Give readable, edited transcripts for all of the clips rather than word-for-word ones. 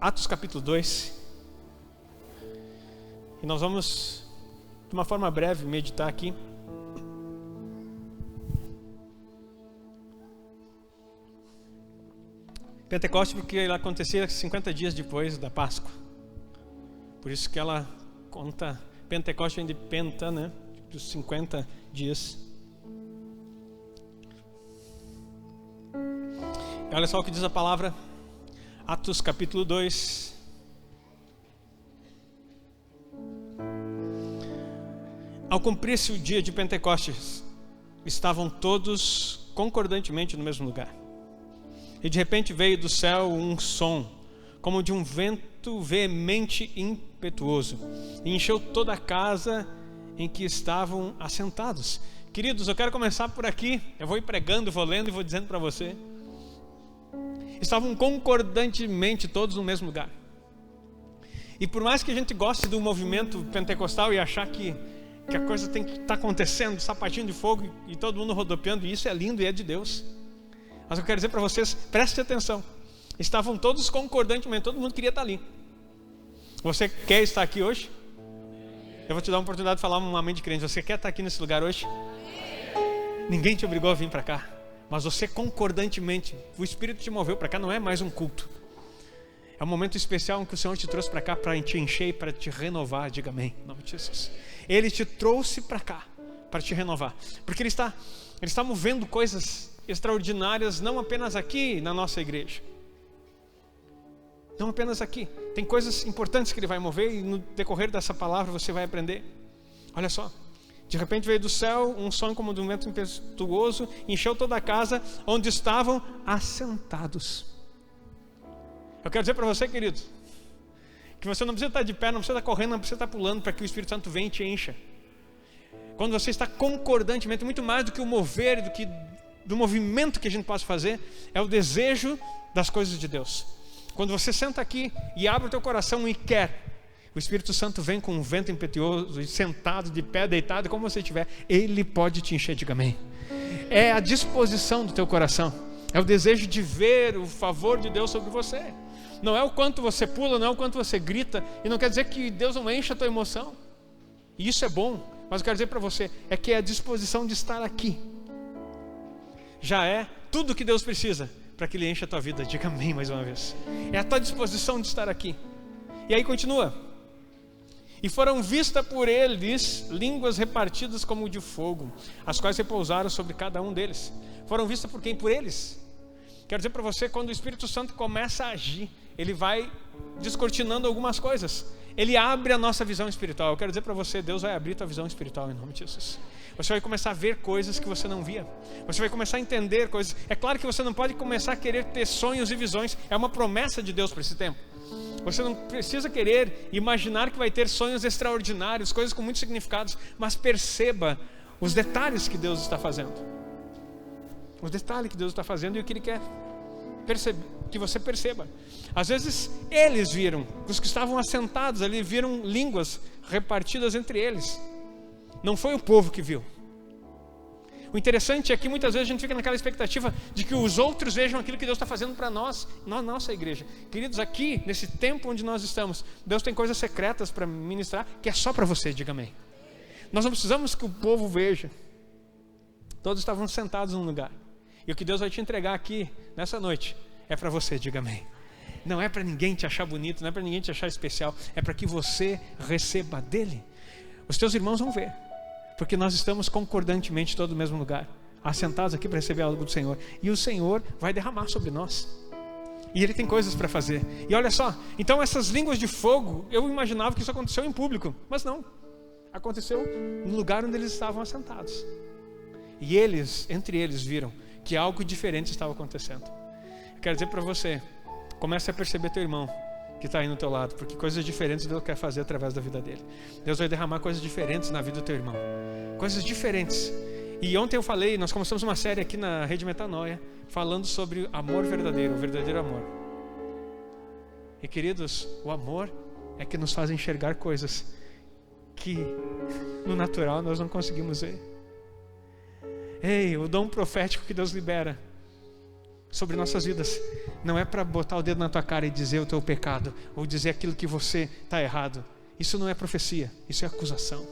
Atos capítulo 2. E nós vamos, de uma forma breve, meditar aqui. Pentecostes, porque ela acontecia 50 dias depois da Páscoa. Por isso que ela conta, Pentecostes vem de penta, né? Dos 50 dias. E olha só o que diz a palavra, Atos capítulo 2. Ao cumprir-se o dia de Pentecostes, estavam todos concordantemente no mesmo lugar. E de repente veio do céu um som, como de um vento veemente e impetuoso, e encheu toda a casa em que estavam assentados. Queridos, eu quero começar por aqui. Eu vou ir pregando, vou lendo e vou dizendo para você. Estavam concordantemente todos no mesmo lugar. E por mais que a gente goste do movimento pentecostal e achar que a coisa tem que estar acontecendo, sapatinho de fogo e todo mundo rodopiando, e isso é lindo e é de Deus. Mas eu quero dizer para vocês, prestem atenção. Estavam todos concordantemente, todo mundo queria estar ali. Você quer estar aqui hoje? Eu vou te dar uma oportunidade de falar um amém de crente. Você quer estar aqui nesse lugar hoje? Ninguém te obrigou a vir para cá, mas você concordantemente, o Espírito te moveu para cá. Não é mais um culto. É um momento especial em que o Senhor te trouxe para cá para te encher e para te renovar. Diga amém, em nome de Jesus. Ele te trouxe para cá para te renovar, porque Ele está movendo coisas extraordinárias, não apenas aqui na nossa igreja, não apenas aqui. Tem coisas importantes que Ele vai mover, e no decorrer dessa palavra você vai aprender. Olha só, de repente veio do céu um som como de um vento impetuoso, encheu toda a casa onde estavam assentados. Eu quero dizer para você, querido, que você não precisa estar de pé, não precisa estar correndo, não precisa estar pulando para que o Espírito Santo venha e te encha. Quando você está concordantemente, muito mais do que o mover, do movimento que a gente possa fazer, é o desejo das coisas de Deus. Quando você senta aqui e abre o teu coração e quer, o Espírito Santo vem com um vento impetuoso, e sentado, de pé, deitado, como você estiver, Ele pode te encher, diga amém. É a disposição do teu coração, é o desejo de ver o favor de Deus sobre você. Não é o quanto você pula, não é o quanto você grita, e não quer dizer que Deus não enche a tua emoção, e isso é bom, mas eu quero dizer para você, é que é a disposição de estar aqui já é tudo que Deus precisa para que Ele encha a tua vida. Diga amém mais uma vez. É a tua disposição de estar aqui. E aí continua. E foram vistas por eles línguas repartidas como de fogo, as quais repousaram sobre cada um deles. Foram vistas por quem? Por eles. Quero dizer para você, quando o Espírito Santo começa a agir, Ele vai descortinando algumas coisas. Ele abre a nossa visão espiritual. Eu quero dizer para você, Deus vai abrir a tua visão espiritual em nome de Jesus. Você vai começar a ver coisas que você não via. Você vai começar a entender coisas. É claro que você não pode começar a querer ter sonhos e visões. É uma promessa de Deus para esse tempo. Você não precisa querer imaginar que vai ter sonhos extraordinários, coisas com muitos significados. Mas perceba os detalhes que Deus está fazendo. Os detalhes que Deus está fazendo e o que Ele quer que você perceba. Às vezes eles viram, os que estavam assentados ali viram línguas repartidas entre eles. Não foi o povo que viu. O interessante é que muitas vezes a gente fica naquela expectativa de que os outros vejam aquilo que Deus está fazendo para nós, na nossa igreja. Queridos, aqui, nesse tempo onde nós estamos, Deus tem coisas secretas para ministrar, que é só para você, diga amém. Nós não precisamos que o povo veja. Todos estavam sentados num lugar. E o que Deus vai te entregar aqui, nessa noite, é para você, diga amém. Não é para ninguém te achar bonito, não é para ninguém te achar especial, é para que você receba dele. Os teus irmãos vão ver, porque nós estamos concordantemente todos no mesmo lugar, assentados aqui para receber algo do Senhor, e o Senhor vai derramar sobre nós, e Ele tem coisas para fazer. E olha só, então essas línguas de fogo, eu imaginava que isso aconteceu em público, mas não, aconteceu no lugar onde eles estavam assentados, e eles, entre eles, viram que algo diferente estava acontecendo. Eu quero dizer para você, comece a perceber teu irmão que está aí no teu lado, porque coisas diferentes Deus quer fazer através da vida dele. Deus vai derramar coisas diferentes na vida do teu irmão, coisas diferentes. E ontem eu falei, nós começamos uma série aqui na Rede Metanoia, falando sobre amor verdadeiro, o verdadeiro amor. E queridos, o amor é que nos faz enxergar coisas que no natural nós não conseguimos ver. Ei, o dom profético que Deus libera sobre nossas vidas não é para botar o dedo na tua cara e dizer o teu pecado, ou dizer aquilo que você está errado. Isso não é profecia, isso é acusação.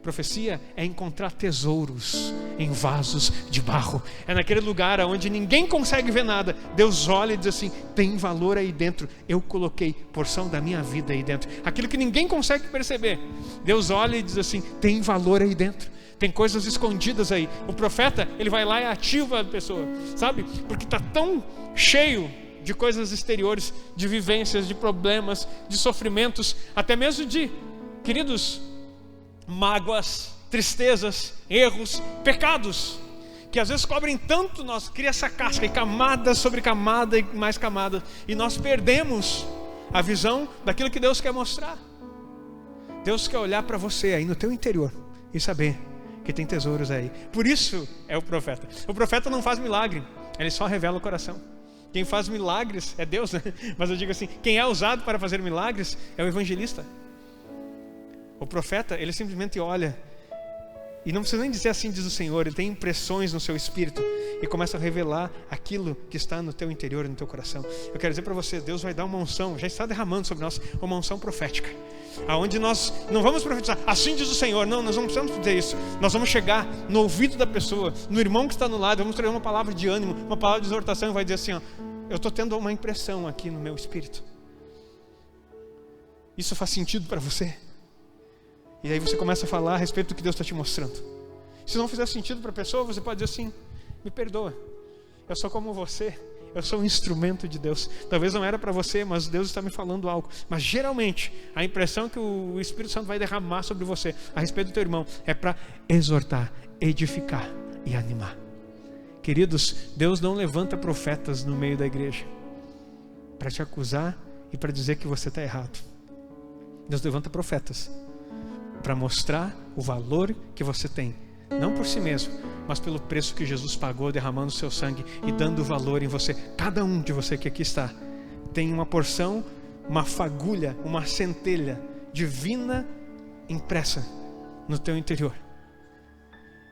Profecia é encontrar tesouros em vasos de barro. É naquele lugar onde ninguém consegue ver nada. Deus olha e diz assim: tem valor aí dentro. Eu coloquei porção da minha vida aí dentro. Aquilo que ninguém consegue perceber, Deus olha e diz assim: tem valor aí dentro. Tem coisas escondidas aí. O profeta, ele vai lá e ativa a pessoa, sabe? Porque está tão cheio de coisas exteriores, de vivências, de problemas, de sofrimentos, até mesmo de, queridos, mágoas, tristezas, erros, pecados, que às vezes cobrem tanto, nós cria essa casca, e camada sobre camada e mais camada, e nós perdemos a visão daquilo que Deus quer mostrar. Deus quer olhar para você aí no teu interior e saber que tem tesouros aí. Por isso é o profeta. O profeta não faz milagre, ele só revela o coração. Quem faz milagres é Deus, né? Mas eu digo assim, quem é usado para fazer milagres é o evangelista. O profeta, ele simplesmente olha, e não precisa nem dizer assim diz o Senhor, ele tem impressões no seu espírito e começa a revelar aquilo que está no teu interior e no teu coração. Eu quero dizer para você, Deus vai dar uma unção, já está derramando sobre nós uma unção profética, aonde nós não vamos profetizar, assim diz o Senhor, não, nós não precisamos dizer isso. Nós vamos chegar no ouvido da pessoa, no irmão que está no lado, vamos trazer uma palavra de ânimo, uma palavra de exortação, e vai dizer assim, ó, eu estou tendo uma impressão aqui no meu espírito. Isso faz sentido para você? E aí você começa a falar a respeito do que Deus está te mostrando. Se não fizer sentido para a pessoa, você pode dizer assim: me perdoa, eu sou como você, eu sou um instrumento de Deus. Talvez não era para você, mas Deus está me falando algo. Mas geralmente a impressão que o Espírito Santo vai derramar sobre você a respeito do teu irmão é para exortar, edificar e animar. Queridos, Deus não levanta profetas no meio da igreja para te acusar e para dizer que você está errado. Deus levanta profetas para mostrar o valor que você tem, não por si mesmo, mas pelo preço que Jesus pagou, derramando o seu sangue e dando valor em você. Cada um de você que aqui está tem uma porção, uma fagulha, uma centelha divina impressa no teu interior.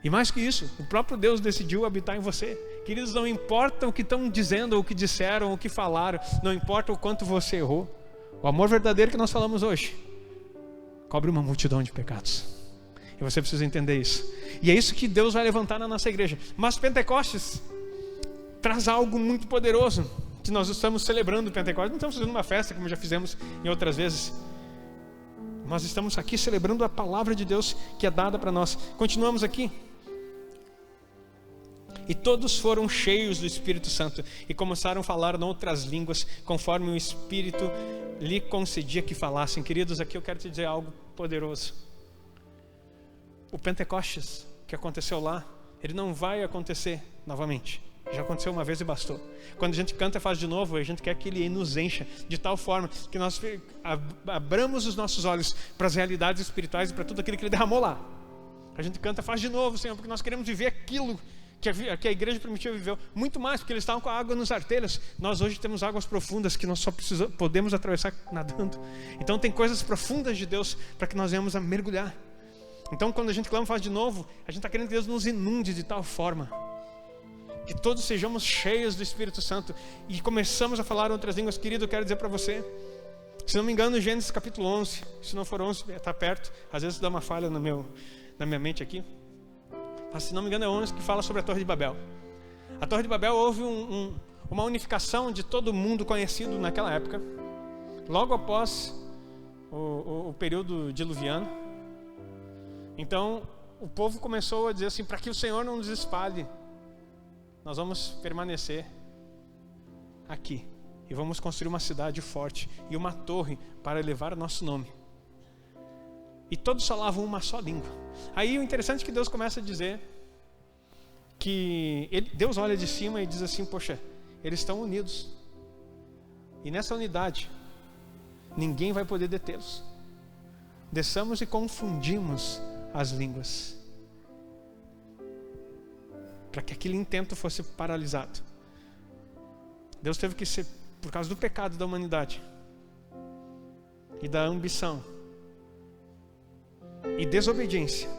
E mais que isso, o próprio Deus decidiu habitar em você. Queridos, não importa o que estão dizendo, ou o que disseram, ou o que falaram, não importa o quanto você errou, o amor verdadeiro que nós falamos hoje cobre uma multidão de pecados. E você precisa entender isso. E é isso que Deus vai levantar na nossa igreja. Mas Pentecostes traz algo muito poderoso, que nós estamos celebrando o Pentecostes. Não estamos fazendo uma festa como já fizemos em outras vezes. Nós estamos aqui celebrando a palavra de Deus que é dada para nós. Continuamos aqui. E todos foram cheios do Espírito Santo e começaram a falar em outras línguas, conforme o Espírito lhe concedia que falassem. Queridos, aqui eu quero te dizer algo poderoso. O Pentecostes que aconteceu lá, ele não vai acontecer novamente. Já aconteceu uma vez e bastou. Quando a gente canta e faz de novo, a gente quer que Ele nos encha de tal forma que nós abramos os nossos olhos para as realidades espirituais e para tudo aquilo que Ele derramou lá. A gente canta e faz de novo, Senhor, porque nós queremos viver aquilo que a igreja primitiva viveu, muito mais, porque eles estavam com a água nos artelhos. Nós hoje temos águas profundas que nós só podemos atravessar nadando. Então tem coisas profundas de Deus para que nós venhamos a mergulhar. Então quando a gente clama e faz de novo, a gente está querendo que Deus nos inunde de tal forma que todos sejamos cheios do Espírito Santo e começamos a falar outras línguas. Querido, eu quero dizer para você, se não me engano, Gênesis capítulo 11, se não for 11, está perto, às vezes dá uma falha na minha mente aqui, mas se não me engano é 11 que fala sobre a Torre de Babel. A Torre de Babel houve uma unificação de todo mundo conhecido naquela época, logo após o período diluviano. Então o povo começou a dizer assim: para que o Senhor não nos espalhe, nós vamos permanecer aqui e vamos construir uma cidade forte e uma torre para elevar o nosso nome. E todos falavam uma só língua. Aí o interessante é que Deus começa a dizer que Deus olha de cima e diz assim: poxa, eles estão unidos. E nessa unidade, ninguém vai poder detê-los. Desçamos e confundimos as línguas, para que aquele intento fosse paralisado. Deus teve que ser, por causa do pecado da humanidade e da ambição e desobediência,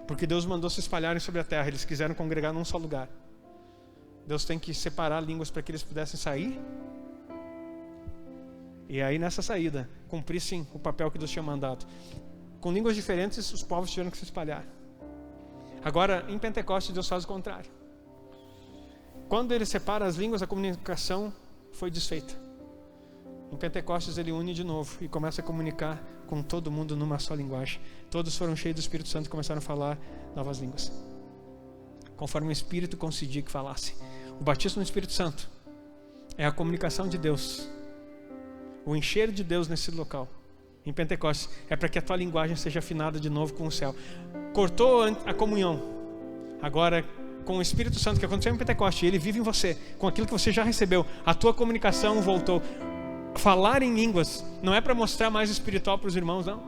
porque Deus mandou se espalharem sobre a terra. Eles quiseram congregar num só lugar. Deus tem que separar línguas para que eles pudessem sair. E aí nessa saída, cumprissem o papel que Deus tinha mandado. Com línguas diferentes, os povos tiveram que se espalhar. Agora, em Pentecostes, Deus faz o contrário. Quando Ele separa as línguas, a comunicação foi desfeita. Em Pentecostes, Ele une de novo e começa a comunicar com todo mundo numa só linguagem. Todos foram cheios do Espírito Santo e começaram a falar novas línguas, conforme o Espírito concedia que falasse. O batismo no Espírito Santo é a comunicação de Deus, o encher de Deus nesse local. Em Pentecostes é para que a tua linguagem seja afinada de novo com o céu. Cortou a comunhão. Agora, com o Espírito Santo, que aconteceu em Pentecostes, Ele vive em você, com aquilo que você já recebeu, a tua comunicação voltou. Falar em línguas não é para mostrar mais espiritual para os irmãos, não.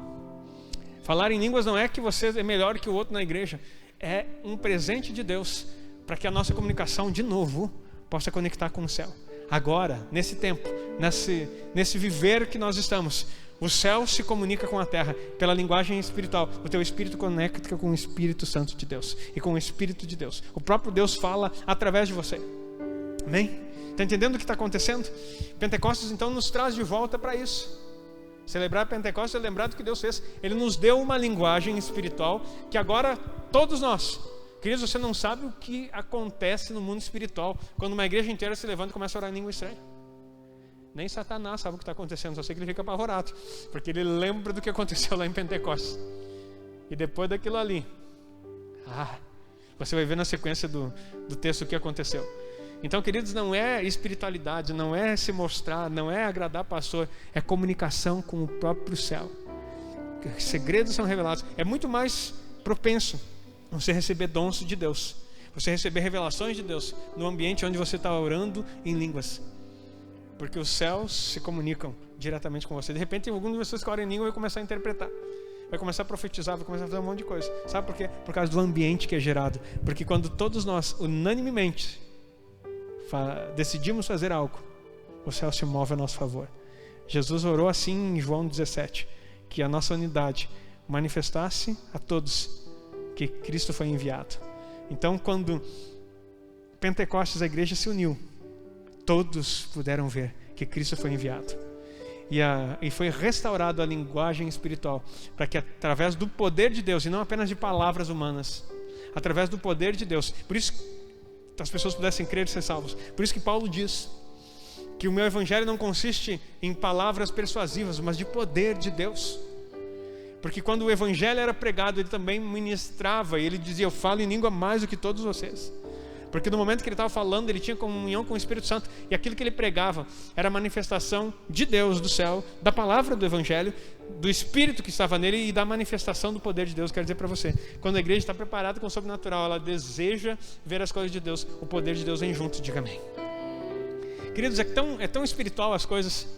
Falar em línguas não é que você é melhor que o outro na igreja. É um presente de Deus para que a nossa comunicação, de novo, possa conectar com o céu. Agora, nesse tempo, nesse viver que nós estamos, o céu se comunica com a terra pela linguagem espiritual. O teu espírito conecta com o Espírito Santo de Deus e com o Espírito de Deus. O próprio Deus fala através de você. Amém? Está entendendo o que está acontecendo? Pentecostes então nos traz de volta para isso. Celebrar Pentecostes é lembrar do que Deus fez. Ele nos deu uma linguagem espiritual que agora todos nós, queridos, você não sabe o que acontece no mundo espiritual quando uma igreja inteira se levanta e começa a orar em língua estranha. Nem Satanás sabe o que está acontecendo, só sei que ele fica apavorado, porque ele lembra do que aconteceu lá em Pentecostes. E depois daquilo ali, você vai ver na sequência do texto o que aconteceu. Então, queridos, não é espiritualidade, não é se mostrar, não é agradar pastor, é comunicação com o próprio céu. Segredos são revelados. É muito mais propenso você receber dons de Deus, você receber revelações de Deus no ambiente onde você está orando em línguas, porque os céus se comunicam diretamente com você. De repente, algum de vocês que ora em língua vai começar a interpretar, vai começar a profetizar, vai começar a fazer um monte de coisa. Sabe por quê? Por causa do ambiente que é gerado. Porque quando todos nós, unanimemente, decidimos fazer algo, o céu se move a nosso favor. Jesus orou assim em João 17, que a nossa unidade manifestasse a todos que Cristo foi enviado. Então, quando Pentecostes, a igreja se uniu, todos puderam ver que Cristo foi enviado. E foi restaurada a linguagem espiritual, para que através do poder de Deus, e não apenas de palavras humanas, através do poder de Deus, por isso as pessoas pudessem crer e ser salvos. Por isso que Paulo diz que o meu evangelho não consiste em palavras persuasivas, mas de poder de Deus. Porque quando o evangelho era pregado, ele também ministrava, e ele dizia: eu falo em língua mais do que todos vocês. Porque no momento que ele estava falando, ele tinha comunhão com o Espírito Santo, e aquilo que ele pregava era a manifestação de Deus do céu, da palavra do evangelho, do Espírito que estava nele e da manifestação do poder de Deus. Quero dizer para você, quando a igreja está preparada com o sobrenatural, ela deseja ver as coisas de Deus, o poder de Deus vem junto. Diga amém. Queridos, é tão espiritual as coisas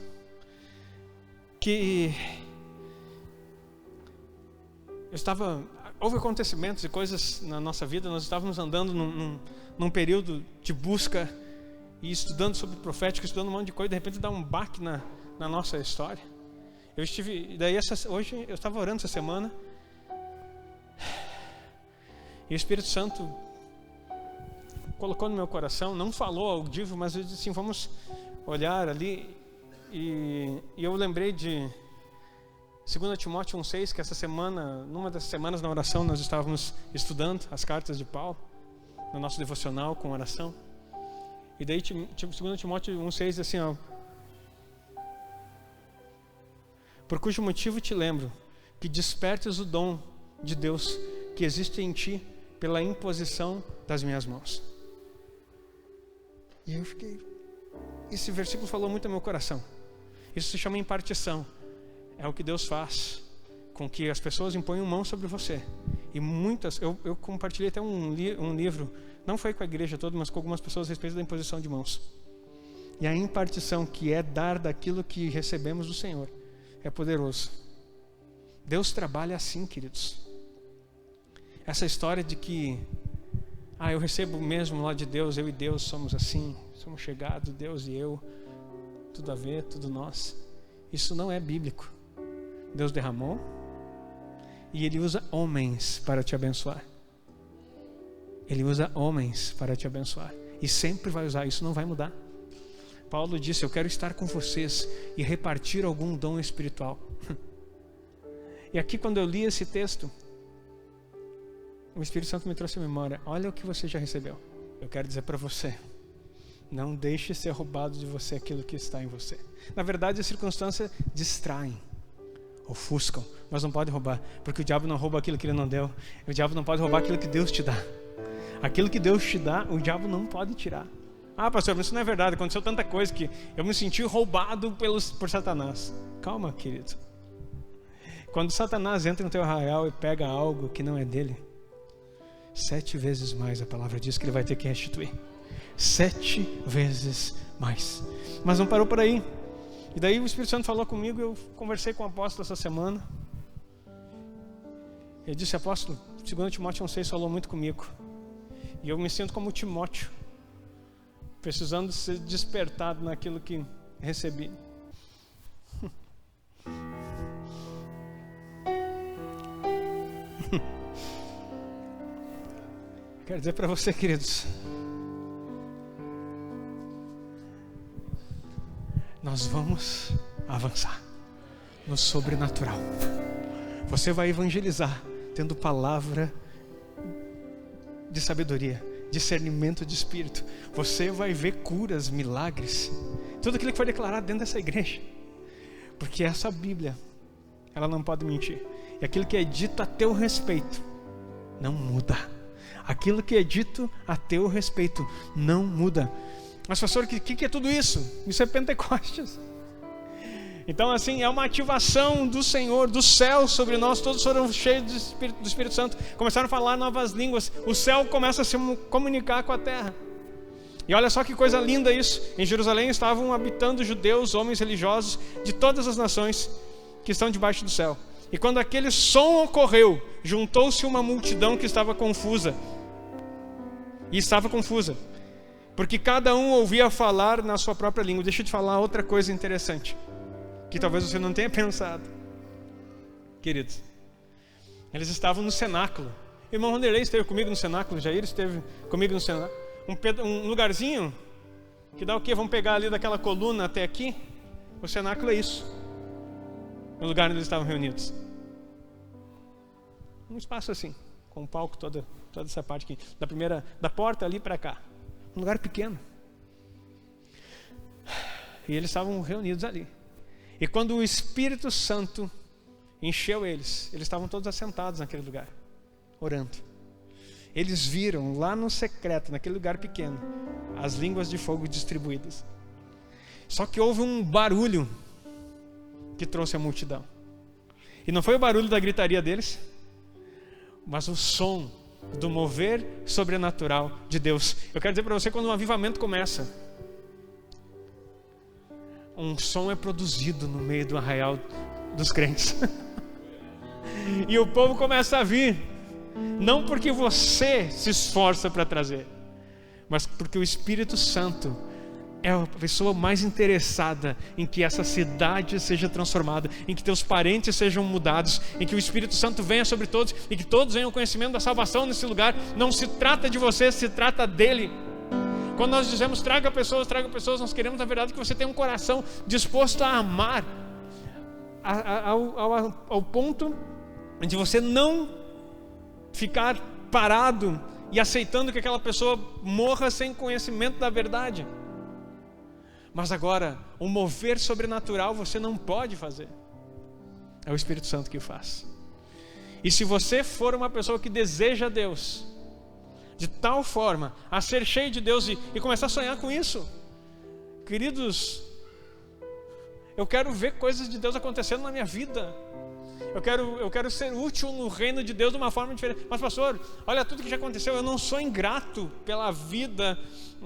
que houve acontecimentos e coisas na nossa vida. Nós estávamos andando num período de busca e estudando sobre o profético, estudando um monte de coisa, e de repente dá um baque na nossa história. Hoje eu estava orando essa semana, e o Espírito Santo colocou no meu coração, não falou audível, mas eu disse assim: vamos olhar ali, e eu lembrei de 2 Timóteo 1,6, que essa semana, numa das semanas na oração, nós estávamos estudando as cartas de Paulo, no nosso devocional com oração. E daí 2 Timóteo 1,6 diz assim, por cujo motivo te lembro que despertes o dom de Deus que existe em ti pela imposição das minhas mãos. E eu fiquei... Esse versículo falou muito ao meu coração. Isso se chama impartição. É o que Deus faz com que as pessoas imponham mão sobre você. E muitas... Eu compartilhei até um livro, não foi com a igreja toda, mas com algumas pessoas a respeito da imposição de mãos. E a impartição, que é dar daquilo que recebemos do Senhor, é poderoso. Deus trabalha assim, queridos. Essa história de que eu recebo mesmo lá de Deus, eu e Deus somos assim, somos chegados, Deus e eu, tudo a ver, tudo nós. Isso não é bíblico. Deus derramou e Ele usa homens para te abençoar. Ele usa homens para te abençoar. E sempre vai usar, isso não vai mudar. Paulo disse: eu quero estar com vocês e repartir algum dom espiritual. E aqui, quando eu li esse texto, o Espírito Santo me trouxe à memória: olha o que você já recebeu. Eu quero dizer para você, não deixe ser roubado de você aquilo que está em você. Na verdade, as circunstâncias distraem, ofuscam, mas não pode roubar, porque o diabo não rouba aquilo que ele não deu. O diabo não pode roubar aquilo que Deus te dá. Aquilo que Deus te dá, o diabo não pode tirar. Ah, pastor, mas isso não é verdade. Aconteceu tanta coisa que eu me senti roubado por Satanás. Calma, querido. Quando Satanás entra no teu arraial e pega algo que não é dele, 7 vezes mais a palavra diz que ele vai ter que restituir. 7 vezes mais. Mas não parou por aí. E daí o Espírito Santo falou comigo. Eu conversei com o apóstolo essa semana. Ele disse: apóstolo, 2 Timóteo 1,6 falou muito comigo. E eu me sinto como Timóteo, precisando ser despertado naquilo que recebi. Quero dizer para você, queridos, nós vamos avançar no sobrenatural. Você vai evangelizar tendo palavra de sabedoria, discernimento de espírito. Você vai ver curas, milagres, tudo aquilo que foi declarado dentro dessa igreja, porque essa Bíblia, ela não pode mentir. E aquilo que é dito a teu respeito não muda. Aquilo que é dito a teu respeito não muda. Mas pastor, o que é tudo isso? Isso é Pentecostes. Então, assim, é uma ativação do Senhor, do céu sobre nós. Todos foram cheios do Espírito Santo, começaram a falar novas línguas. O céu começa a se comunicar com a terra. E olha só que coisa linda isso. Em Jerusalém estavam habitando judeus, homens religiosos de todas as nações que estão debaixo do céu. E quando aquele som ocorreu, juntou-se uma multidão que estava confusa. E estava confusa, porque cada um ouvia falar na sua própria língua. Deixa eu te falar outra coisa interessante, que talvez você não tenha pensado. Queridos, eles estavam no cenáculo. O irmão Wanderlei esteve comigo no cenáculo, Jair esteve comigo no cenáculo. Um lugarzinho que dá o quê? Vamos pegar ali daquela coluna até aqui. O cenáculo é isso, o lugar onde eles estavam reunidos. Um espaço assim, com um palco toda essa parte aqui, da porta ali para cá. Um lugar pequeno. E eles estavam reunidos ali. E quando o Espírito Santo encheu eles estavam todos assentados naquele lugar, orando. Eles viram lá no secreto, naquele lugar pequeno, as línguas de fogo distribuídas. Só que houve um barulho que trouxe a multidão. E não foi o barulho da gritaria deles, mas o som do mover sobrenatural de Deus. Eu quero dizer para você, quando um avivamento começa, um som é produzido no meio do arraial dos crentes. E o povo começa a vir, não porque você se esforça para trazer, mas porque o Espírito Santo é a pessoa mais interessada em que essa cidade seja transformada, em que teus parentes sejam mudados, em que o Espírito Santo venha sobre todos e que todos venham ao conhecimento da salvação nesse lugar. Não se trata de você, se trata dele. Quando nós dizemos traga pessoas, nós queremos na verdade que você tenha um coração disposto a amar ao ponto de você não ficar parado e aceitando que aquela pessoa morra sem conhecimento da verdade. Mas agora, um mover sobrenatural você não pode fazer. É o Espírito Santo que o faz. E se você for uma pessoa que deseja Deus de tal forma a ser cheio de Deus e começar a sonhar com isso, queridos, eu quero ver coisas de Deus acontecendo na minha vida. Eu quero ser útil no reino de Deus de uma forma diferente. Mas pastor, olha tudo que já aconteceu. Eu não sou ingrato pela vida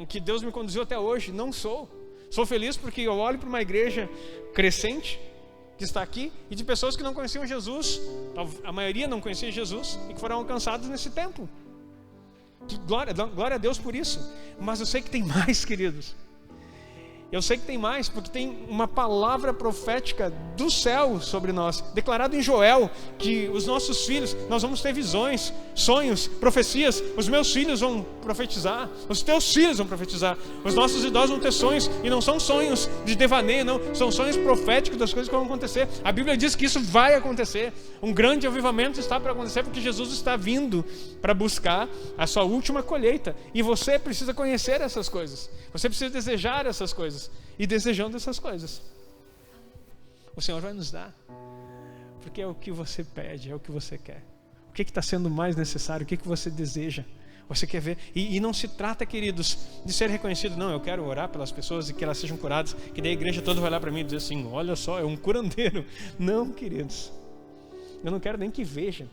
que Deus me conduziu até hoje. Não sou. Sou feliz porque eu olho para uma igreja crescente que está aqui e de pessoas que não conheciam Jesus. A maioria não conhecia Jesus e que foram alcançados nesse tempo. Glória a Deus por isso. Mas eu sei que tem mais, queridos. Eu sei que tem mais, porque tem uma palavra profética do céu sobre nós, declarado em Joel, que os nossos filhos, nós vamos ter visões, sonhos, profecias. Os meus filhos vão profetizar, os teus filhos vão profetizar, os nossos idosos vão ter sonhos, e não são sonhos de devaneio, não, são sonhos proféticos das coisas que vão acontecer. A Bíblia diz que isso vai acontecer. Um grande avivamento está para acontecer, porque Jesus está vindo para buscar a sua última colheita, e você precisa conhecer essas coisas, você precisa desejar essas coisas. E desejando essas coisas, o Senhor vai nos dar, porque é o que você pede, é o que você quer. O que está sendo mais necessário? O que você deseja? Você quer ver? E não se trata, queridos, de ser reconhecido. Não, eu quero orar pelas pessoas e que elas sejam curadas, que daí a igreja toda vai olhar para mim e dizer assim: olha só, é um curandeiro. Não, queridos, eu não quero nem que vejam.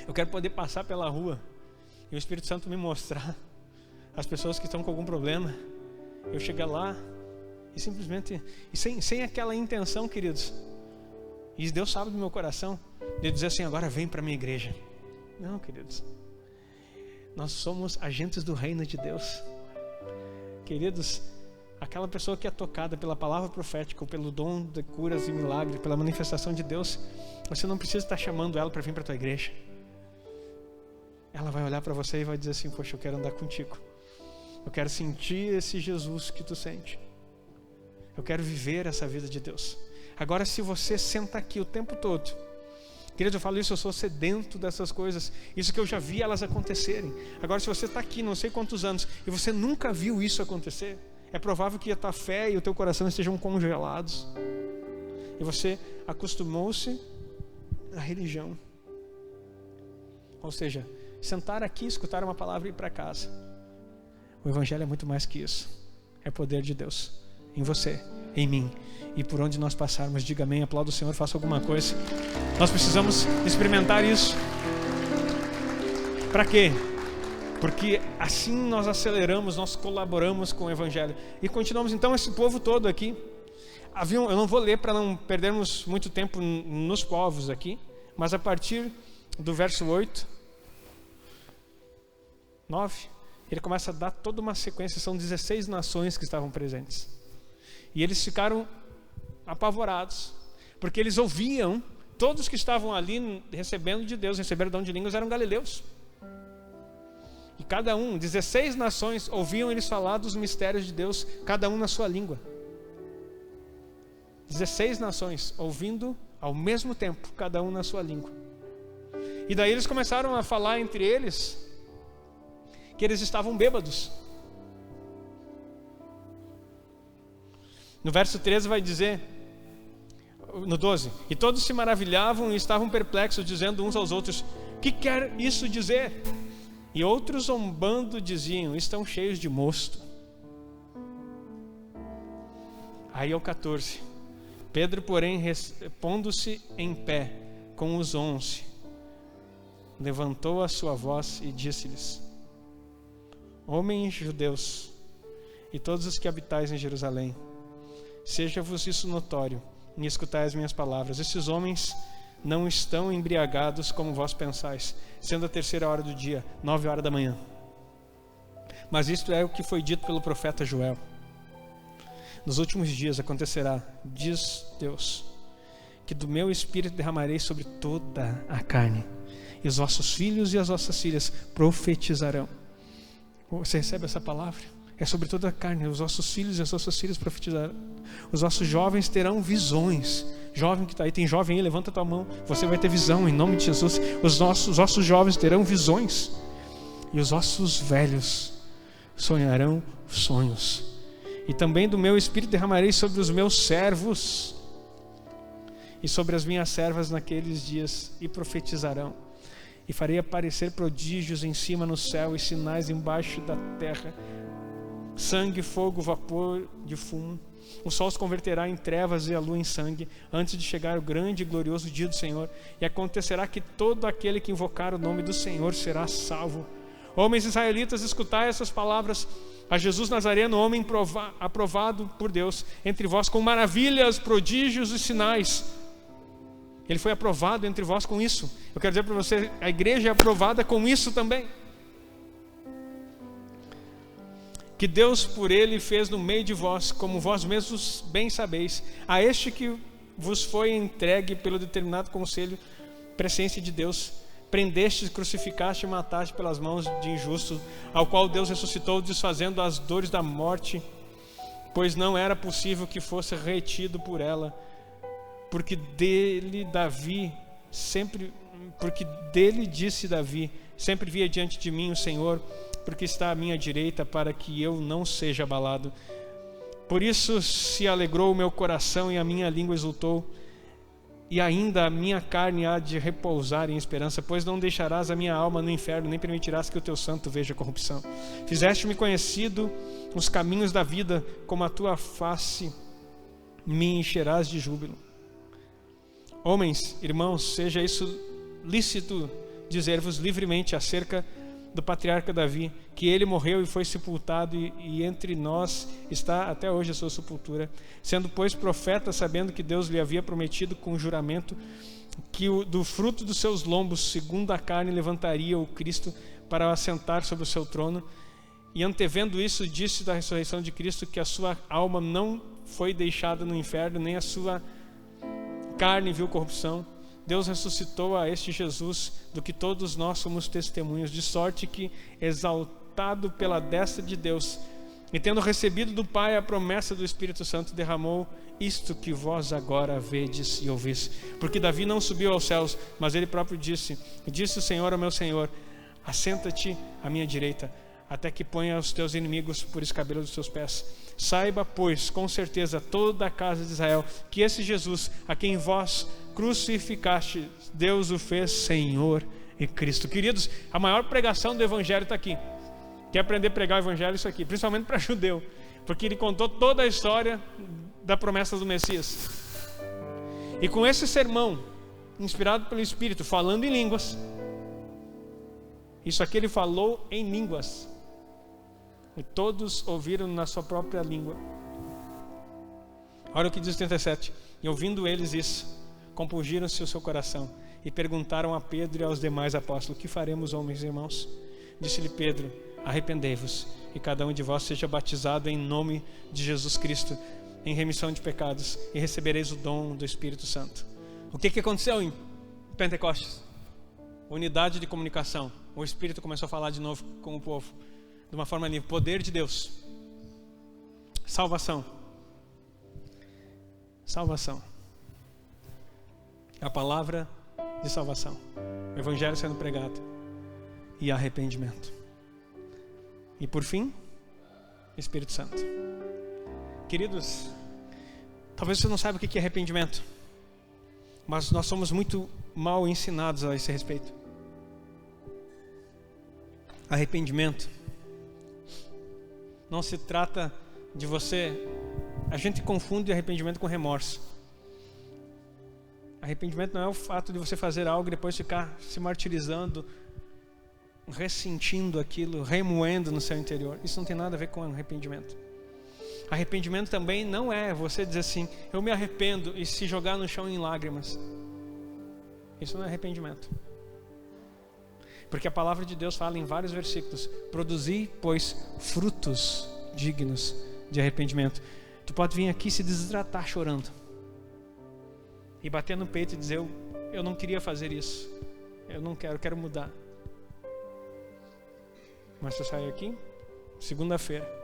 Eu quero poder passar pela rua e o Espírito Santo me mostrar as pessoas que estão com algum problema, eu chegar lá e simplesmente, e sem aquela intenção, queridos, e Deus sabe do meu coração, de dizer assim: agora vem para a minha igreja. Não, queridos, nós somos agentes do reino de Deus. Queridos, aquela pessoa que é tocada pela palavra profética, ou pelo dom de curas e milagres, pela manifestação de Deus, você não precisa estar chamando ela para vir para a tua igreja. Ela vai olhar para você e vai dizer assim: poxa, eu quero andar contigo. Eu quero sentir esse Jesus que tu sente. Eu quero viver essa vida de Deus. Agora, se você senta aqui o tempo todo, querido, eu falo isso, eu sou sedento dessas coisas, isso que eu já vi elas acontecerem. Agora, se você está aqui não sei quantos anos e você nunca viu isso acontecer, é provável que a tua fé e o teu coração estejam congelados, e você acostumou-se à religião. Ou seja, sentar aqui, escutar uma palavra e ir para casa. O Evangelho é muito mais que isso. É poder de Deus em você, em mim. E por onde nós passarmos, diga amém, aplauda o Senhor, faça alguma coisa. Nós precisamos experimentar isso. Para quê? Porque assim nós aceleramos, nós colaboramos com o Evangelho. E continuamos então esse povo todo aqui. Eu não vou ler para não perdermos muito tempo nos povos aqui, mas a partir do verso 8, 9... ele começa a dar toda uma sequência. São 16 nações que estavam presentes. E eles ficaram apavorados, porque eles ouviam, todos que estavam ali recebendo de Deus, receberam dom de línguas, eram galileus. E cada um, 16 nações, ouviam eles falar dos mistérios de Deus, cada um na sua língua. 16 nações ouvindo ao mesmo tempo, cada um na sua língua. E daí eles começaram a falar entre eles que eles estavam bêbados. No verso 13 vai dizer, no 12: e todos se maravilhavam e estavam perplexos, dizendo uns aos outros: que quer isso dizer? E outros, zombando, diziam: estão cheios de mosto. Aí ao 14: Pedro, porém, pondo-se em pé com os 11, levantou a sua voz e disse-lhes: homens judeus e todos os que habitais em Jerusalém, seja-vos isso notório em escutar as minhas palavras. Esses homens não estão embriagados como vós pensais, sendo a 3ª hora do dia, 9 horas da manhã. Mas isto é o que foi dito pelo profeta Joel: nos últimos dias acontecerá, diz Deus, que do meu espírito derramarei sobre toda a carne, e os vossos filhos e as vossas filhas profetizarão. Você recebe essa palavra? É sobre toda a carne. Os vossos filhos e as vossas filhas profetizarão. Os vossos jovens terão visões. Jovem que está aí, tem jovem aí, levanta a tua mão. Você vai ter visão em nome de Jesus. Os vossos jovens terão visões, e os vossos velhos sonharão sonhos. E também do meu espírito derramarei sobre os meus servos e sobre as minhas servas naqueles dias, e profetizarão. E farei aparecer prodígios em cima no céu e sinais embaixo da terra: sangue, fogo, vapor de fumo. O sol se converterá em trevas e a lua em sangue, antes de chegar o grande e glorioso dia do Senhor. E acontecerá que todo aquele que invocar o nome do Senhor será salvo. Homens israelitas, escutai essas palavras: a Jesus Nazareno, homem aprovado por Deus entre vós com maravilhas, prodígios e sinais. Ele foi aprovado entre vós com isso. Eu quero dizer para você, a igreja é aprovada com isso também. que Deus por ele fez no meio de vós, como vós mesmos bem sabeis, a este que vos foi entregue pelo determinado conselho, presciência de Deus, prendeste, crucificaste e mataste pelas mãos de injusto, ao qual Deus ressuscitou, desfazendo as dores da morte, pois não era possível que fosse retido por ela, porque dele disse Davi, sempre via diante de mim o Senhor, porque está à minha direita, para que eu não seja abalado. Por isso se alegrou o meu coração e a minha língua exultou, e ainda a minha carne há de repousar em esperança, pois não deixarás a minha alma no inferno, nem permitirás que o teu santo veja corrupção. Fizeste-me conhecido os caminhos da vida, como a tua face me encherás de júbilo. Homens, irmãos, seja isso lícito dizer-vos livremente acerca do patriarca Davi, que ele morreu e foi sepultado, e entre nós está até hoje a sua sepultura, sendo pois profeta, sabendo que Deus lhe havia prometido com juramento que do fruto dos seus lombos, segundo a carne, levantaria o Cristo para o assentar sobre o seu trono, e antevendo isso, disse da ressurreição de Cristo que a sua alma não foi deixada no inferno, nem a sua carne viu corrupção. Deus ressuscitou a este Jesus, do que todos nós somos testemunhos, de sorte que, exaltado pela destra de Deus, e tendo recebido do Pai a promessa do Espírito Santo, derramou isto que vós agora vedes e ouvis. Porque Davi não subiu aos céus, mas ele próprio disse o Senhor ao meu Senhor, assenta-te à minha direita, até que ponha os teus inimigos por escabelo dos teus pés. Saiba, pois, com certeza, toda a casa de Israel, que esse Jesus, a quem vós crucificaste, Deus o fez Senhor e Cristo. Queridos, a maior pregação do Evangelho está aqui. Quer aprender a pregar o Evangelho? Isso aqui, principalmente para judeu, porque ele contou toda a história da promessa do Messias. E com esse sermão, inspirado pelo Espírito, falando em línguas, isso aqui ele falou em línguas, e todos ouviram na sua própria língua. Olha o que diz o 37. E ouvindo eles isso, compungiram-se o seu coração e perguntaram a Pedro e aos demais apóstolos: que faremos, homens e irmãos? Disse-lhe Pedro: arrependei-vos e cada um de vós seja batizado em nome de Jesus Cristo em remissão de pecados, e recebereis o dom do Espírito Santo. O que aconteceu em Pentecostes? Unidade de comunicação. O Espírito começou a falar de novo com o povo, de uma forma livre. Poder de Deus. Salvação. Salvação. A palavra de salvação. O Evangelho sendo pregado. E arrependimento. E por fim, Espírito Santo. Queridos, talvez você não saiba o que é arrependimento, mas nós somos muito mal ensinados a esse respeito. Arrependimento não se trata de você. A gente confunde arrependimento com remorso. Arrependimento não é o fato de você fazer algo e depois ficar se martirizando, ressentindo aquilo, remoendo no seu interior. Isso não tem nada a ver com arrependimento. Arrependimento também não é você dizer assim: eu me arrependo, e se jogar no chão em lágrimas. Isso não é arrependimento. Porque a palavra de Deus fala em vários versículos: produzi, pois, frutos dignos de arrependimento. Tu pode vir aqui se desidratar chorando e bater no peito e dizer: eu não queria fazer isso, eu não quero, eu quero mudar. Mas tu sai aqui segunda-feira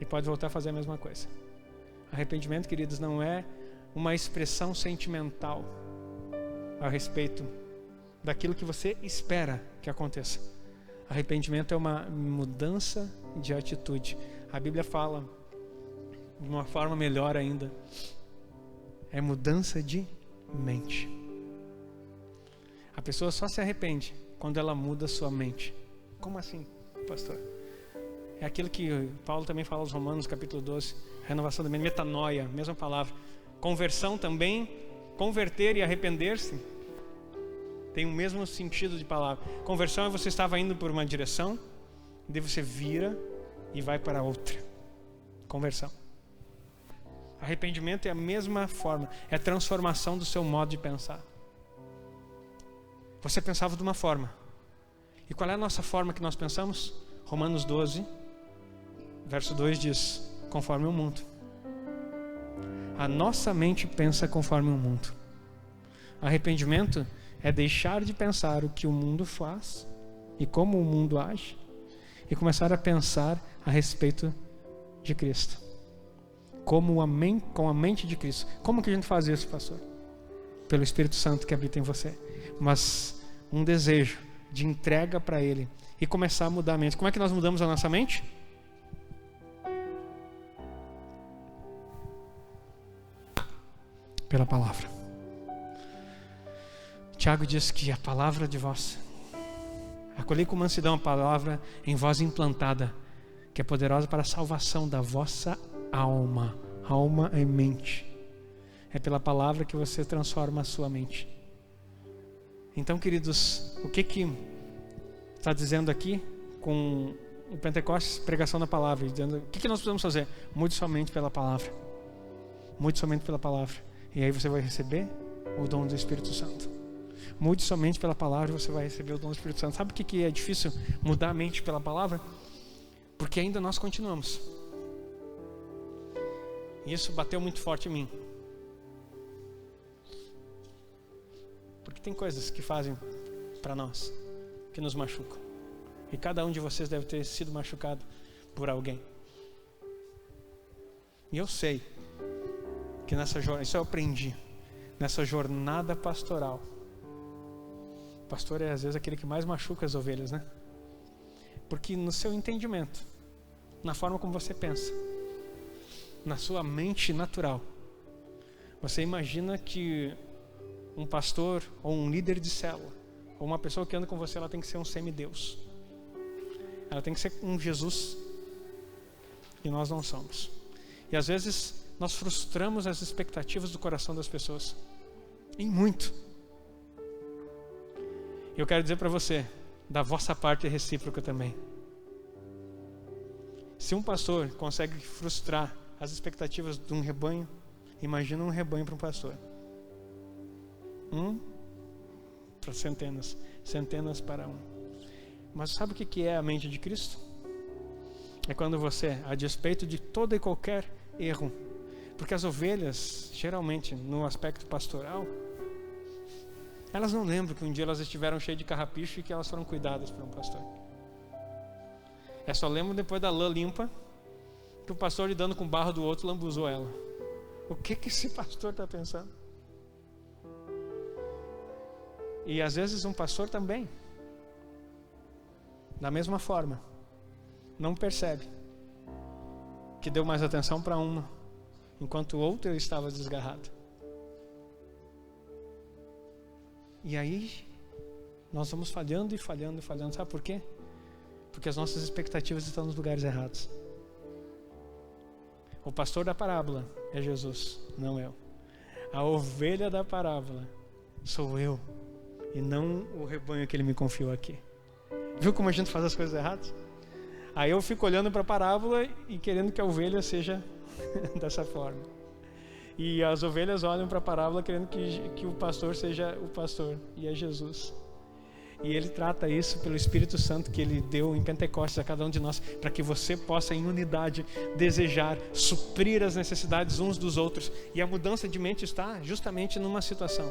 e pode voltar a fazer a mesma coisa. Arrependimento, queridos, não é uma expressão sentimental a respeito daquilo que você espera que aconteça. Arrependimento é uma mudança de atitude. A Bíblia fala de uma forma melhor ainda: é mudança de mente. A pessoa só se arrepende quando ela muda sua mente. Como assim, pastor? É aquilo que Paulo também fala aos Romanos, capítulo 12, renovação da mente, metanoia, mesma palavra. Conversão também, converter e arrepender-se, tem o mesmo sentido de palavra. Conversão é você estava indo por uma direção, daí você vira e vai para outra. Conversão. Arrependimento é a mesma forma, é a transformação do seu modo de pensar. Você pensava de uma forma. E qual é a nossa forma que nós pensamos? Romanos 12, Verso 2 diz: conforme o mundo. A nossa mente pensa conforme o mundo. Arrependimento é deixar de pensar o que o mundo faz e como o mundo age e começar a pensar a respeito de Cristo. Com a mente de Cristo. Como que a gente faz isso, pastor? Pelo Espírito Santo que habita em você. Mas um desejo de entrega para Ele e começar a mudar a mente. Como é que nós mudamos a nossa mente? Pela palavra. Tiago diz que a palavra de vós, acolhei com mansidão a palavra em vós implantada, que é poderosa para a salvação da vossa alma. Alma e mente. É pela palavra que você transforma a sua mente. Então, queridos, o que está dizendo aqui com o Pentecostes, pregação da palavra, dizendo, o que nós precisamos fazer? Mude somente pela palavra. Mude somente pela palavra. E aí você vai receber o dom do Espírito Santo. Mude somente pela palavra e você vai receber o dom do Espírito Santo. Sabe o que é difícil mudar a mente pela palavra? Porque ainda nós continuamos. E isso bateu muito forte em mim. Porque tem coisas que fazem para nós, que nos machucam. E cada um de vocês deve ter sido machucado por alguém. E eu sei que nessa jornada, isso eu aprendi, nessa jornada pastoral. O pastor é às vezes aquele que mais machuca as ovelhas, né? Porque no seu entendimento, na forma como você pensa, na sua mente natural, você imagina que um pastor ou um líder de célula, ou uma pessoa que anda com você, ela tem que ser um semideus. Ela tem que ser um Jesus. E nós não somos. E às vezes nós frustramos as expectativas do coração das pessoas. Em muito. Eu quero dizer para você, da vossa parte é recíproca também. Se um pastor consegue frustrar as expectativas de um rebanho, imagina um rebanho para um pastor. Para centenas, centenas para um. Mas sabe o que é a mente de Cristo? É quando você, a despeito de todo e qualquer erro, porque as ovelhas, geralmente, no aspecto pastoral, elas não lembram que um dia elas estiveram cheias de carrapicho e que elas foram cuidadas por um pastor. É só lembram depois da lã limpa, que o pastor lidando com o barro do outro lambuzou ela. O que esse pastor está pensando? E às vezes um pastor também, da mesma forma, não percebe que deu mais atenção para uma, enquanto o outro estava desgarrado. E aí nós vamos falhando e falhando e falhando. Sabe por quê? Porque as nossas expectativas estão nos lugares errados. O pastor da parábola é Jesus, não eu. A ovelha da parábola sou eu, e não o rebanho que ele me confiou aqui. Viu como a gente faz as coisas erradas? Aí eu fico olhando para a parábola e querendo que a ovelha seja dessa forma. E as ovelhas olham para a parábola querendo que o pastor seja o pastor, e é Jesus. E ele trata isso pelo Espírito Santo que ele deu em Pentecostes a cada um de nós, para que você possa em unidade desejar suprir as necessidades uns dos outros. E a mudança de mente está justamente numa situação.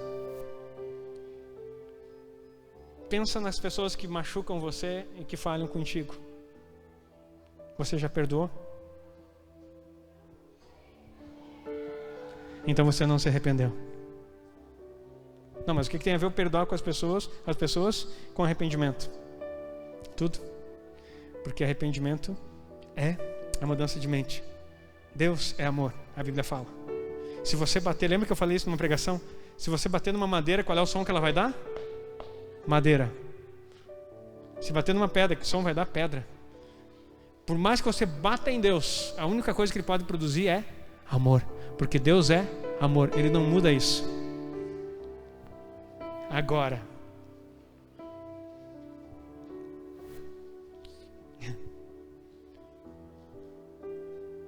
Pensa nas pessoas que machucam você e que falham contigo. Você já perdoou? Então você não se arrependeu. Não, mas o que tem a ver o perdoar com as pessoas com arrependimento? Tudo. Porque arrependimento é a mudança de mente. Deus é amor, a Bíblia fala. Se você bater, lembra que eu falei isso numa pregação? Se você bater numa madeira, qual é o som que ela vai dar? Madeira. Se bater numa pedra, que som vai dar? Pedra. Por mais que você bata em Deus, a única coisa que Ele pode produzir é amor. Porque Deus é amor, Ele não muda isso. Agora,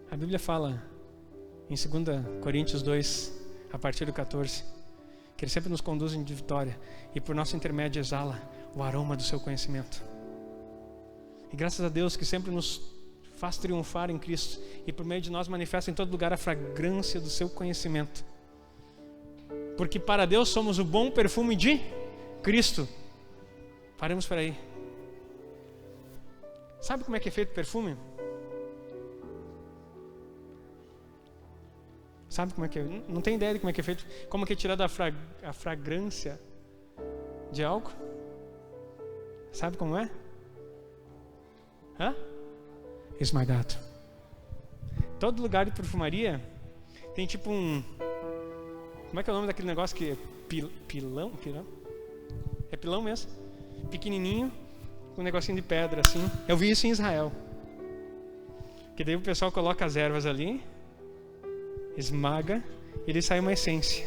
a Bíblia fala em 2 Coríntios 2, a partir do 14, que Ele sempre nos conduz em vitória e por nosso intermédio exala o aroma do seu conhecimento. E graças a Deus que sempre nos faz triunfar em Cristo e por meio de nós manifesta em todo lugar a fragrância do seu conhecimento. Porque para Deus somos o bom perfume de Cristo. Paremos por aí. Sabe como é que é feito perfume? Sabe como é que é? Não tem ideia de como é que é feito. Como que é tirada a fragrância de algo? Sabe como é? Esmagado. Todo lugar de perfumaria tem tipo um... Como é que é o nome daquele negócio que é pilão? É pilão mesmo. Pequenininho, com um negocinho de pedra assim. Eu vi isso em Israel. Que daí o pessoal coloca as ervas ali, esmaga e ele sai uma essência.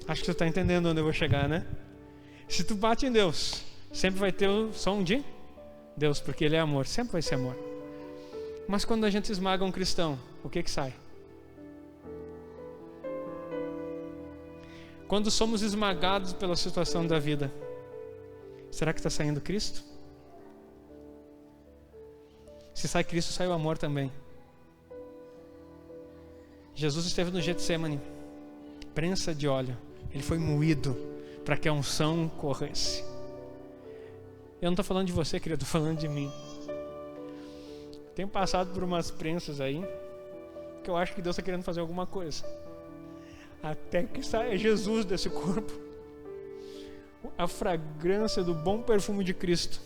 Acho que tu está entendendo onde eu vou chegar, né? Se tu bate em Deus, sempre vai ter o som de Deus, porque Ele é amor, sempre vai ser amor. Mas quando a gente esmaga um cristão, o que sai? Quando somos esmagados pela situação da vida, será que está saindo Cristo? Se sai Cristo, sai o amor também. Jesus esteve no Getsemane, prensa de óleo. Ele foi moído para que a unção corresse. Eu não estou falando de você, querido, estou falando de mim. Tenho passado por umas prensas aí, que eu acho que Deus está querendo fazer alguma coisa. Até que saia Jesus desse corpo. A fragrância do bom perfume de Cristo.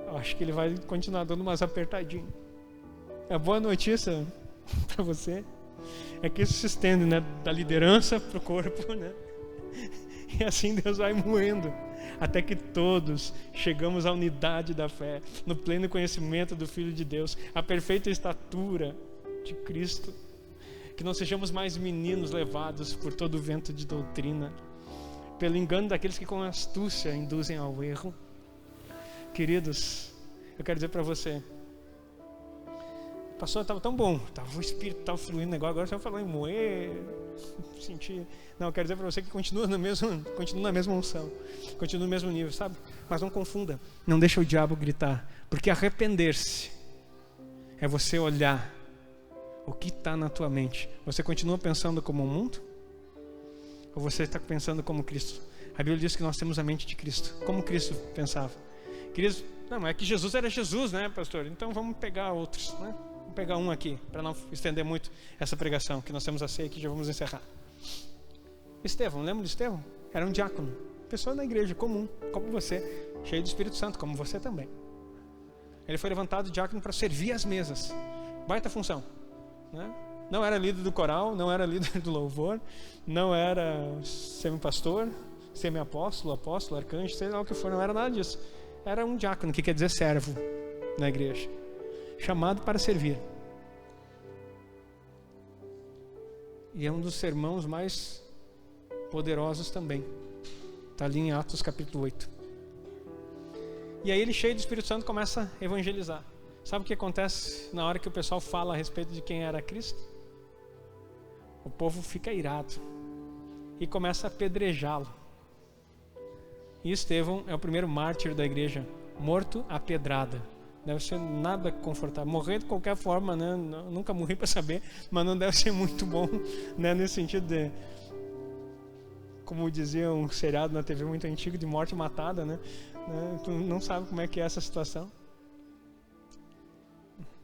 Eu acho que Ele vai continuar dando umas apertadinhas. A boa notícia para você é que isso se estende, né, da liderança para o corpo, né? E assim Deus vai moendo até que todos chegamos à unidade da fé, no pleno conhecimento do Filho de Deus, à perfeita estatura de Cristo. Que não sejamos mais meninos levados por todo o vento de doutrina, pelo engano daqueles que com astúcia induzem ao erro. Queridos, eu quero dizer para você, pastor, estava tão bom, o Espírito estava fluindo negócio, agora você vai falar em moer, sentir. Não, eu quero dizer para você que continua na mesma unção, continua no mesmo nível, sabe? Mas não confunda, não deixa o diabo gritar, porque arrepender-se é você olhar o que está na tua mente. Você continua pensando como o mundo? Ou você está pensando como Cristo? A Bíblia diz que nós temos a mente de Cristo. Como Cristo pensava? Queridos, não é que Jesus era Jesus, né, pastor? Então vamos pegar outros, né? Vamos pegar um aqui, para não estender muito essa pregação, que nós temos a ceia aqui, já vamos encerrar. Estevão, lembra de Estevão? Era um diácono, pessoa da igreja comum, como você, cheio do Espírito Santo, como você também. Ele foi levantado diácono para servir as mesas. Baita função, né? Não era líder do coral, não era líder do louvor, não era semi-pastor, semi-apóstolo, apóstolo, arcanjo, sei lá o que for, não era nada disso. Era um diácono, que quer dizer servo na igreja, chamado para servir. E é um dos sermões mais poderosos também. Está ali em Atos capítulo 8. E aí ele, cheio do Espírito Santo, começa a evangelizar. Sabe o que acontece na hora que o pessoal fala a respeito de quem era Cristo? O povo fica irado e começa a apedrejá-lo. E Estevão é o primeiro mártir da igreja, morto a pedrada. Deve ser nada confortável. Morrer de qualquer forma, né? Nunca morri para saber, mas não deve ser muito bom, né? Nesse sentido de, como dizia um seriado na TV muito antigo, de morte matada, né? Tu não sabe como é que é essa situação.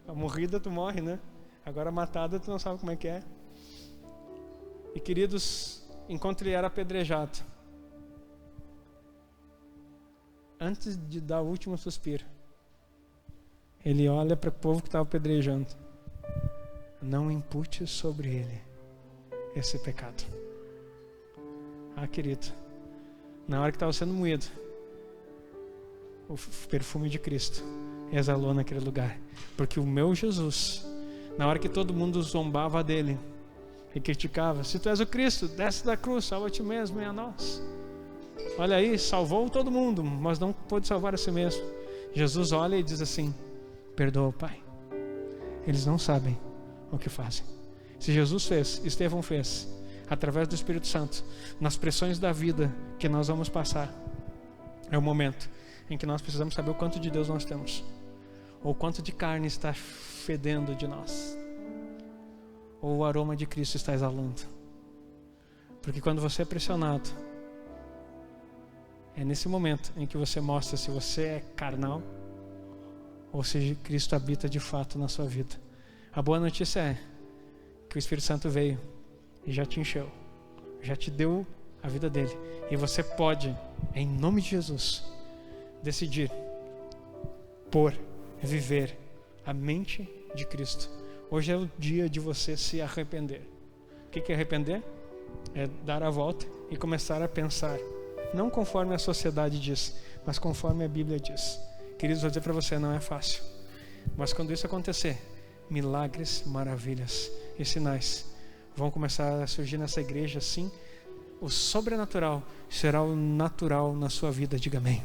A morrida tu morre, né? Agora a matada tu não sabe como é que é. E queridos, enquanto ele era apedrejado, antes de dar o último suspiro, ele olha para o povo que estava apedrejando: não impute sobre ele esse pecado. Querido, na hora que estava sendo moído, o perfume de Cristo exalou naquele lugar. Porque o meu Jesus, na hora que todo mundo zombava dele e criticava: se tu és o Cristo, desce da cruz, salva a ti mesmo e a nós. Olha aí, salvou todo mundo, mas não pôde salvar a si mesmo. Jesus olha e diz assim: perdoa, Pai, eles não sabem o que fazem. Se Jesus fez, Estevão fez, através do Espírito Santo, nas pressões da vida que nós vamos passar, é o momento em que nós precisamos saber o quanto de Deus nós temos, ou o quanto de carne está fedendo de nós, ou o aroma de Cristo está exalando. Porque quando você é pressionado, é nesse momento em que você mostra se você é carnal ou se Cristo habita de fato na sua vida. A boa notícia é que o Espírito Santo veio e já te encheu, já te deu a vida dele, e você pode, em nome de Jesus, decidir viver a mente de Cristo. Hoje é o dia de você se arrepender. O que é arrepender? É dar a volta e começar a pensar, não conforme a sociedade diz, mas conforme a Bíblia diz. Queridos, vou dizer para você, não é fácil, mas quando isso acontecer, milagres, maravilhas e sinais vão começar a surgir nessa igreja. Assim, o sobrenatural será o natural na sua vida. Diga amém.